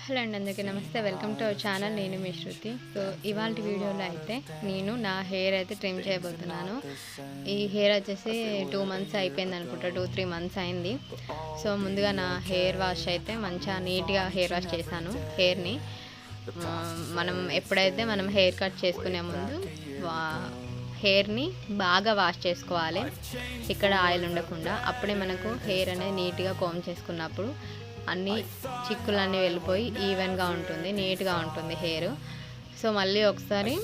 Hello అండి, అందరికీ నమస్తే. Welcome to our channel. నేను మీ శృతి. సో ఇవాళ వీడియోలో అయితే నేను నా హెయిర్ అయితే ట్రిమ్ చేయబోతున్నాను. ఈ హెయిర్ వచ్చేసి 2 మంత్స్ అయిపోయింది అనుకుంటా, 2-3 మంత్స్ అయింది. సో ముందుగా నా హెయిర్ వాష్ అయితే మంచిగా నీట్గా హెయిర్ వాష్ చేశాను. హెయిర్ని మనం ఎప్పుడైతే హెయిర్ కట్ చేసుకునే ముందు హెయిర్ని బాగా వాష్ చేసుకోవాలి, ఇక్కడ ఆయిల్ ఉండకుండా. అప్పుడే మనకు హెయిర్ అనేది నీట్గా కోమ్ చేసుకున్నప్పుడు అన్ని చిక్కులన్నీ వెళ్ళిపోయి ఈవెన్గా ఉంటుంది, నీట్గా ఉంటుంది హెయిర్. సో మళ్ళీ ఒకసారి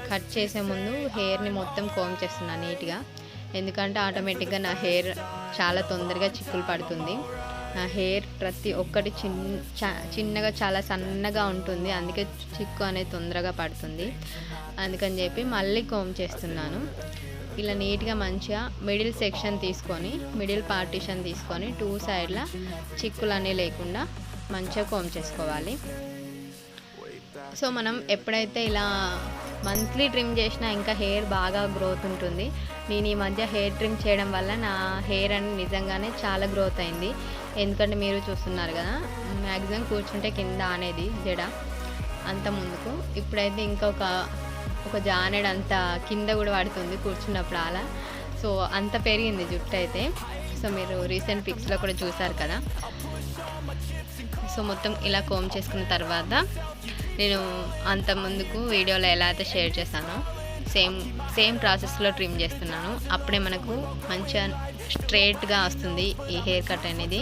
కట్ చేసే ముందు హెయిర్ని మొత్తం కోమ్ చేస్తున్నాను నీట్గా, ఎందుకంటే ఆటోమేటిక్గా నా హెయిర్ చాలా తొందరగా చిక్కులు పడుతుంది. నా హెయిర్ ప్రతి ఒక్కటి చిన్నగా చాలా సన్నగా ఉంటుంది, అందుకే చిక్కు అనేది తొందరగా పడుతుంది. అందుకని చెప్పి మళ్ళీ కోమ్ చేస్తున్నాను. ఇలా నీట్గా మంచిగా మిడిల్ సెక్షన్ తీసుకొని, మిడిల్ పార్టీషన్ తీసుకొని 2 సైడ్ల చిక్కులన్నీ లేకుండా మంచిగా కోమ్ చేసుకోవాలి. సో మనం ఎప్పుడైతే ఇలా మంత్లీ ట్రిమ్ చేసినా ఇంకా హెయిర్ బాగా గ్రోత్ ఉంటుంది. నేను ఈ మధ్య హెయిర్ ట్రిమ్ చేయడం వల్ల నా హెయిర్ అనేది నిజంగానే చాలా గ్రోత్ అయింది. ఎందుకంటే మీరు చూస్తున్నారు కదా, మ్యాక్సిమం కూర్చుంటే కింద అనేది జడ అంత ముందుకు, ఇప్పుడైతే ఒక జానెడ్ అంత కింద కూడా పడుతుంది కూర్చున్నప్పుడు అలా. సో అంత పెరిగింది జుట్టు అయితే. సో మీరు రీసెంట్ పిక్స్లో కూడా చూసారు కదా. సో మొత్తం ఇలా కోమ్ చేసుకున్న తర్వాత నేను అంత ముందుకు వీడియోలో ఎలా అయితే షేర్ చేశానో సేమ్ ప్రాసెస్లో ట్రిమ్ చేస్తున్నాను. అప్పుడే మనకు మంచిగా స్ట్రైట్గా వస్తుంది ఈ హెయిర్ కట్ అనేది.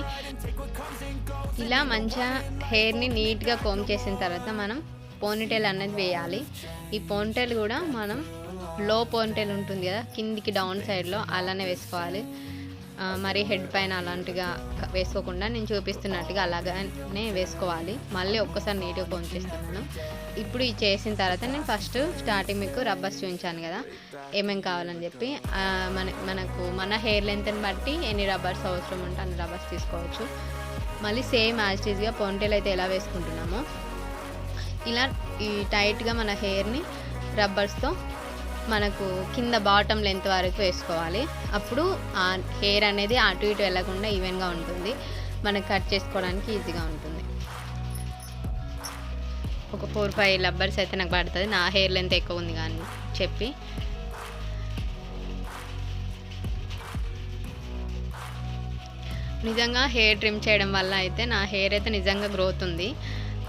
ఇలా మంచిగా హెయిర్ని నీట్గా కోమ్ చేసిన తర్వాత మనం పోనీటైల్ అనేది వేయాలి. ఈ పోనీటైల్ కూడా మనం లో పోనీటైల్ ఉంటుంది కదా, కిందికి డౌన్ సైడ్లో అలానే వేసుకోవాలి. మరి హెడ్ పైన అలాంటిగా వేసుకోకుండా నేను చూపిస్తున్నట్టుగా అలాగనే వేసుకోవాలి. మళ్ళీ ఒక్కసారి నీట్గా కోమ్ చేస్తున్నాను. ఇప్పుడు ఇది చేసిన తర్వాత నేను ఫస్ట్ స్టార్టింగ్ మీకు రబ్బర్స్ చూపించాను కదా, ఏమేమి కావాలని చెప్పి. మన హెయిర్ లెంత్ని బట్టి ఎన్ని రబ్బర్స్ అవసరం ఉంటే అన్ని రబ్బర్స్ తీసుకోవచ్చు. మళ్ళీ సేమ్ యాజ్ ఇట్ ఈజ్గా పోనీటైల్ అయితే ఎలా వేసుకుంటున్నామో ఇలా ఈ టైట్గా మన హెయిర్ని రబ్బర్స్తో మనకు కింద బాటమ్ లెంత్ వరకు వేసుకోవాలి. అప్పుడు ఆ హెయిర్ అనేది అటు ఇటు వెళ్ళకుండా ఈవెన్గా ఉంటుంది, మనకు కట్ చేసుకోవడానికి ఈజీగా ఉంటుంది. ఒక 4-5 రబ్బర్స్ అయితే నాకు పడుతుంది, నా హెయిర్ లెంత్ ఎక్కువ ఉంది కానీ చెప్పి. నిజంగా హెయిర్ ట్రిమ్ చేయడం వల్ల అయితే నా హెయిర్ అయితే నిజంగా గ్రోత్ ఉంది.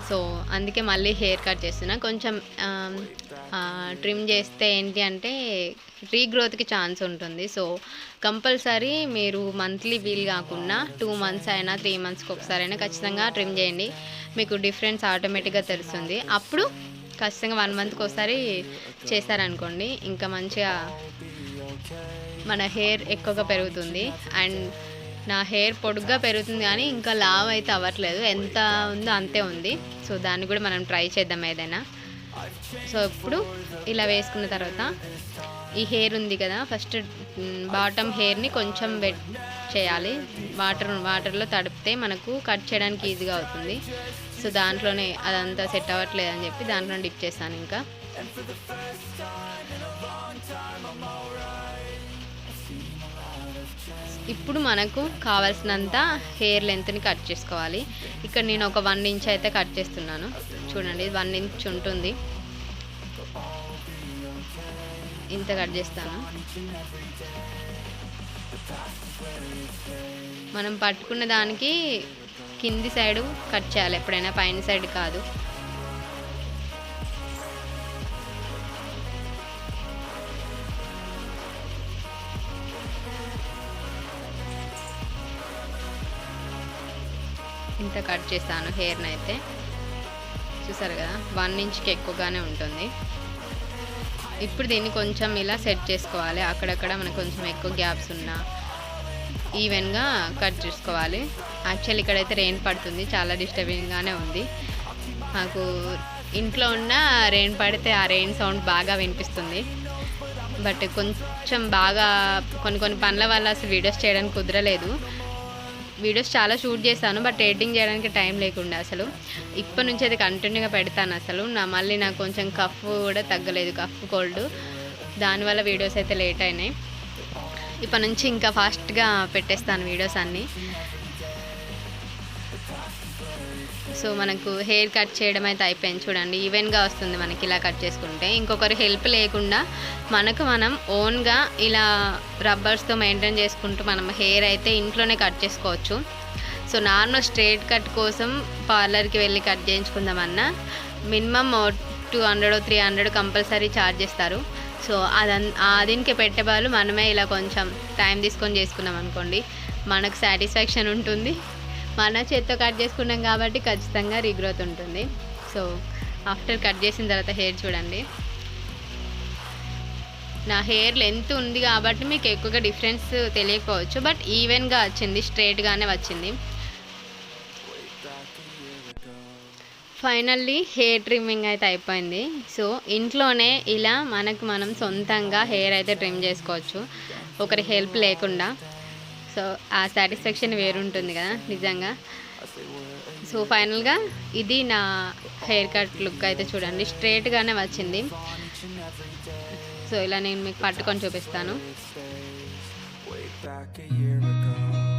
సో అందుకే మళ్ళీ హెయిర్ కట్ చేస్తున్నా. కొంచెం ట్రిమ్ చేస్తే ఏంటి అంటే రీగ్రోత్కి ఛాన్స్ ఉంటుంది. సో కంపల్సరీ మీరు మంత్లీ వీల్ కాకుండా 2 మంత్స్ అయినా 3 మంత్స్కి ఒకసారి అయినా ఖచ్చితంగా ట్రిమ్ చేయండి. మీకు డిఫరెన్స్ ఆటోమేటిక్గా తెలుస్తుంది. అప్పుడు ఖచ్చితంగా 1 మంత్కి ఒకసారి చేశారనుకోండి, ఇంకా మంచిగా మన హెయిర్ ఎక్కువగా పెరుగుతుంది. అండ్ నా హెయిర్ పొడుగ్గా పెరుగుతుంది కానీ ఇంకా లావ్ అయితే అవ్వట్లేదు, ఎంత ఉందో అంతే ఉంది. సో దాన్ని కూడా మనం ట్రై చేద్దాం ఏదైనా. సో ఇప్పుడు ఇలా వేసుకున్న తర్వాత ఈ హెయిర్ ఉంది కదా, ఫస్ట్ బాటమ్ హెయిర్ని కొంచెం వెట్ చేయాలి. వాటర్లో తడిపితే మనకు కట్ చేయడానికి ఈజీగా అవుతుంది. సో దాంట్లోనే అదంతా సెట్ అవ్వట్లేదు అని చెప్పి దాంట్లో డిప్ చేస్తాను. ఇంకా ఇప్పుడు మనకు కావాల్సినంత హెయిర్ లెంత్ని కట్ చేసుకోవాలి. ఇక్కడ నేను ఒక 1 ఇంచ్ అయితే కట్ చేస్తున్నాను. చూడండి, 1 ఇంచ్ ఉంటుంది, ఇంత కట్ చేస్తాను. మనం పట్టుకున్న దానికి కింది సైడు కట్ చేయాలి ఎప్పుడైనా, పైన సైడ్ కాదు. ఇంత కట్ చేస్తాను హెయిర్ని అయితే. చూసారు కదా, 1 ఇంచ్కి ఎక్కువగానే ఉంటుంది. ఇప్పుడు దీన్ని కొంచెం ఇలా సెట్ చేసుకోవాలి. అక్కడక్కడ మనకు కొంచెం ఎక్కువ గ్యాప్స్ ఉన్నా ఈవెన్గా కట్ చేసుకోవాలి. యాక్చువల్లీ ఇక్కడైతే రెయిన్ పడుతుంది, చాలా డిస్టర్బింగ్గానే ఉంది. నాకు ఇంట్లో ఉన్న రెయిన్ పడితే ఆ రెయిన్ సౌండ్ బాగా వినిపిస్తుంది. బట్ కొంచెం బాగా కొన్ని పనుల వల్ల అసలు వీడియోస్ చేయడానికి కుదరలేదు. వీడియోస్ చాలా షూట్ చేశాను, బట్ ఎడిటింగ్ చేయడానికి టైం లేకుండా అసలు. ఇప్పటి నుంచి అయితే కంటిన్యూగా పెడతాను. అసలు మళ్ళీ నాకు కొంచెం కఫ్ కూడా తగ్గలేదు, కఫ్ కోల్డ్, దానివల్ల వీడియోస్ అయితే లేట్ అయినాయి. ఇప్పటి నుంచి ఇంకా ఫాస్ట్గా పెట్టేస్తాను వీడియోస్ అన్నీ. సో మనకు హెయిర్ కట్ చేయడం అయితే అయిపోయింది. చూడండి ఈవెన్గా వస్తుంది మనకి ఇలా కట్ చేసుకుంటే. ఇంకొకరి హెల్ప్ లేకుండా మనకు మనం ఓన్గా ఇలా రబ్బర్స్తో మెయింటైన్ చేసుకుంటూ మనం హెయిర్ అయితే ఇంట్లోనే కట్ చేసుకోవచ్చు. సో నార్మల్ స్ట్రైట్ కట్ కోసం పార్లర్కి వెళ్ళి కట్ చేయించుకుందామన్నా మినిమమ్ 200 300 కంపల్సరీ ఛార్జ్ చేస్తారు. సో దీనికి పెట్టే వాళ్ళు మనమే ఇలా కొంచెం టైం తీసుకొని చేసుకున్నాం అనుకోండి, మనకు సాటిస్ఫాక్షన్ ఉంటుంది. మన చేత్తో కట్ చేసుకున్నాం కాబట్టి ఖచ్చితంగా రీగ్రోత్ ఉంటుంది. సో ఆఫ్టర్ కట్ చేసిన తర్వాత హెయిర్ చూడండి. నా హెయిర్ లెంత్ ఉంది కాబట్టి మీకు ఎక్కువగా డిఫరెన్స్ తెలియకపోవచ్చు, బట్ ఈవెన్గా వచ్చింది, స్ట్రైట్గానే వచ్చింది. ఫైనల్లీ హెయిర్ ట్రిమ్మింగ్ అయితే అయిపోయింది. సో ఇంట్లోనే ఇలా మనకు మనం సొంతంగా హెయిర్ అయితే ట్రిమ్ చేసుకోవచ్చు ఒకరి హెల్ప్ లేకుండా. సో ఆ సాటిస్ఫాక్షన్ వేరుంటుంది కదా నిజంగా. సో ఫైనల్గా ఇది నా హెయిర్ కట్ లుక్ అయితే చూడండి, స్ట్రైట్గానే వచ్చింది. సో ఇలా నేను మీకు పట్టుకొని చూపిస్తాను.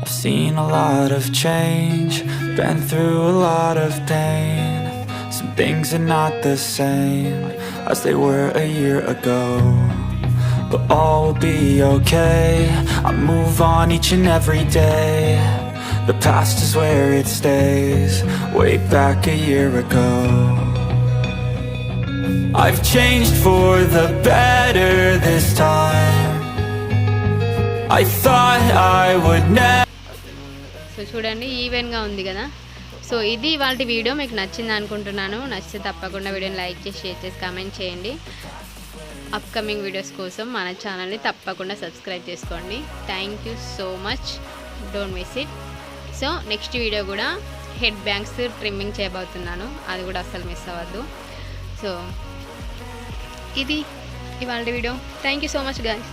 I've seen a lot of change, been through a lot of pain. Some things are not the same as they were a year ago, but all will be okay. I move on each and every day. The past is where it stays, way back a year ago. I've changed for the better this time. I thought I would never. So చూడండి ఈవెన్గా ఉంది కదా. So ఇది ఇవాళ video మీకు నచ్చింది అనుకుంటున్నాను. నచ్చితే తప్పకుండా వీడియోని లైక్ చేసి, షేర్ చేసి, కామెంట్ చేయండి. అప్కమింగ్ వీడియోస్ కోసం మన ఛానల్ని తప్పకుండా సబ్స్క్రైబ్ చేసుకోండి. Thank you so much, don't miss it. So next video కూడా హెడ్ బ్యాంగ్స్ ట్రిమ్మింగ్ చేయబోతున్నాను, అది కూడా అస్సలు మిస్ అవ్వద్దు. సో ఇది ఇవాళ video. Thank you so much guys.